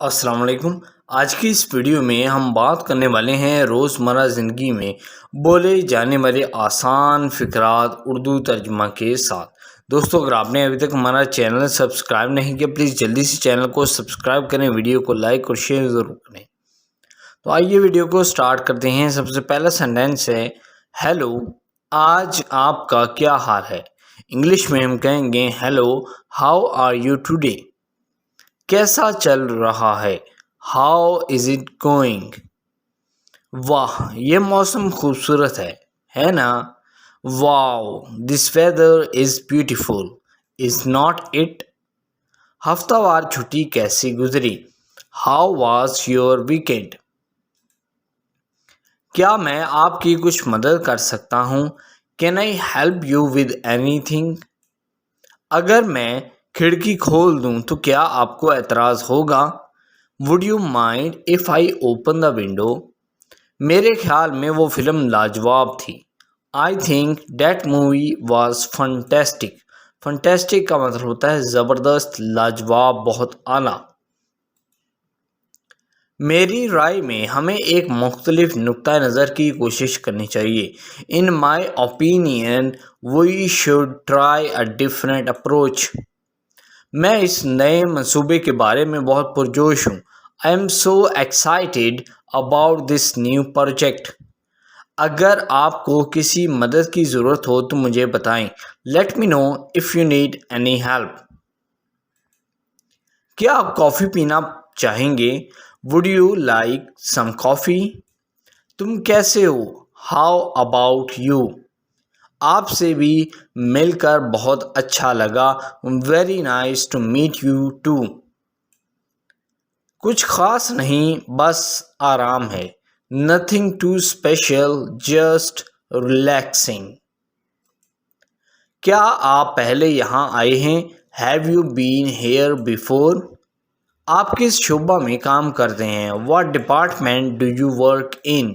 السلام علیکم۔ آج کی اس ویڈیو میں ہم بات کرنے والے ہیں روزمرہ زندگی میں بولے جانے والے آسان فقرات اردو ترجمہ کے ساتھ۔ دوستو، اگر آپ نے ابھی تک ہمارا چینل سبسکرائب نہیں کیا، پلیز جلدی سے چینل کو سبسکرائب کریں، ویڈیو کو لائک اور شیئر ضرور کریں۔ تو آئیے ویڈیو کو سٹارٹ کرتے ہیں۔ سب سے پہلا سینٹینس ہے ہیلو، آج آپ کا کیا حال ہے؟ انگلش میں ہم کہیں گے hello, how are you today? کیسا چل رہا ہے؟ How is it going? واہ، یہ موسم خوبصورت ہے نا؟ Wow, this weather is beautiful, is not it? ہفتہ وار چھٹی کیسی گزری؟ How was your weekend? کیا میں آپ کی کچھ مدد کر سکتا ہوں؟ Can I help you with اینی تھنگ؟ اگر میں کھڑکی کھول دوں تو کیا آپ کو اعتراض ہوگا؟ Would you mind if I open the window? میرے خیال میں وہ فلم لاجواب تھی۔ I think that movie was fantastic. Fantastic کا مطلب ہوتا ہے زبردست، لاجواب، بہت اعلیٰ۔ میری رائے میں ہمیں ایک مختلف نقطہ نظر کی کوشش کرنی چاہیے۔ In my opinion we should try a different approach. میں اس نئے منصوبے کے بارے میں بہت پرجوش ہوں۔ I am so excited about this new project. اگر آپ کو کسی مدد کی ضرورت ہو تو مجھے بتائیں۔ Let me know if you need any help. کیا آپ کافی پینا چاہیں گے؟ Would you like some coffee? تم کیسے ہو؟ How about you? آپ سے بھی مل کر بہت اچھا لگا۔ Very nice to meet you too. کچھ خاص نہیں، بس آرام ہے۔ Nothing too special, just relaxing. کیا آپ پہلے یہاں آئے ہیں؟ Have you been here before? آپ کس شعبہ میں کام کرتے ہیں؟ What department do you work in?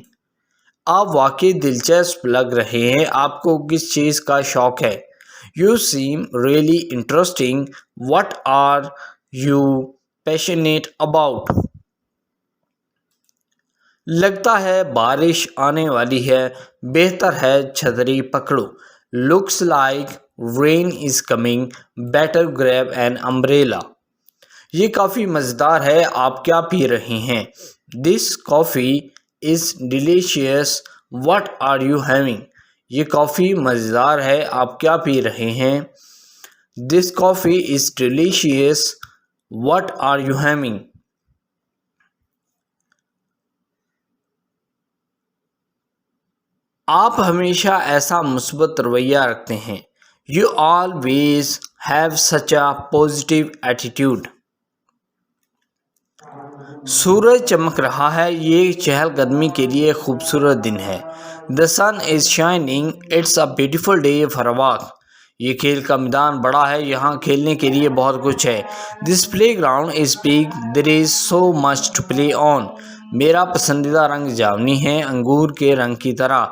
آپ واقعی دلچسپ لگ رہے ہیں۔ آپ کو کس چیز کا شوق ہے؟ You seem really interesting. What are you passionate about? لگتا ہے بارش آنے والی ہے، بہتر ہے چھتری پکڑو۔ Looks like rain is coming, better grab an umbrella. یہ کافی مزیدار ہے، آپ کیا پی رہے ہیں؟ This coffee is delicious, what are you having? یہ کافی مزیدار ہے، آپ کیا پی رہے ہیں؟ This coffee is delicious, what are you having? آپ ہمیشہ ایسا مثبت رویہ رکھتے ہیں۔ You always have such a positive attitude. سورج چمک رہا ہے، یہ چہل قدمی کے لیے خوبصورت دن ہے۔ The sun is shining, it's a beautiful day for a walk۔ یہ کھیل کا میدان بڑا ہے، یہاں کھیلنے کے لیے بہت کچھ ہے۔ This playground is big, there is so much to play on۔ میرا پسندیدہ رنگ جامنی ہے، انگور کے رنگ کی طرح۔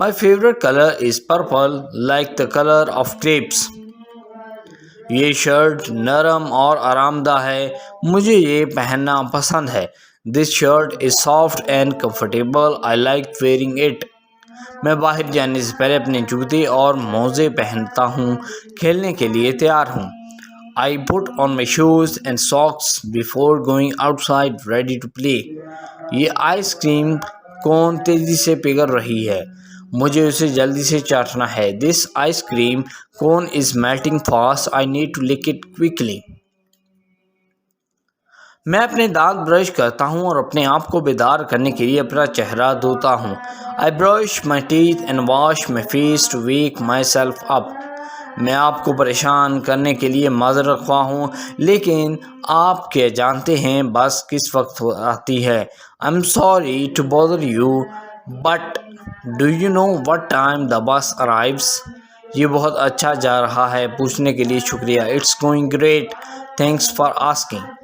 My favorite color is purple, like the color of grapes۔ یہ شرٹ نرم اور آرام دہ ہے، مجھے یہ پہننا پسند ہے۔ This shirt is soft and comfortable, I like wearing it۔ میں باہر جانے سے پہلے اپنے جوتے اور موزے پہنتا ہوں، کھیلنے کے لیے تیار ہوں۔ I put on my shoes and socks before going outside, ready to play۔ یہ آئس کریم کون تیزی سے پگھل رہی ہے، مجھے اسے جلدی سے چاٹنا ہے۔ This ice cream cone is melting fast, I need to lick it quickly۔ میں اپنے دانت برش کرتا ہوں اور اپنے آپ کو بیدار کرنے کے لیے اپنا چہرہ دھوتا ہوں۔ I brush my teeth and wash my face to wake myself up۔ میں آپ کو پریشان کرنے کے لیے معذرت خواہ ہوں، لیکن آپ کیا جانتے ہیں بس کس وقت آتی ہے۔ I'm sorry to bother you, but do you know what time the bus arrives؟ یہ بہت اچھا جا رہا ہے، پوچھنے کے لیے شکریہ۔ It's going great, thanks for asking۔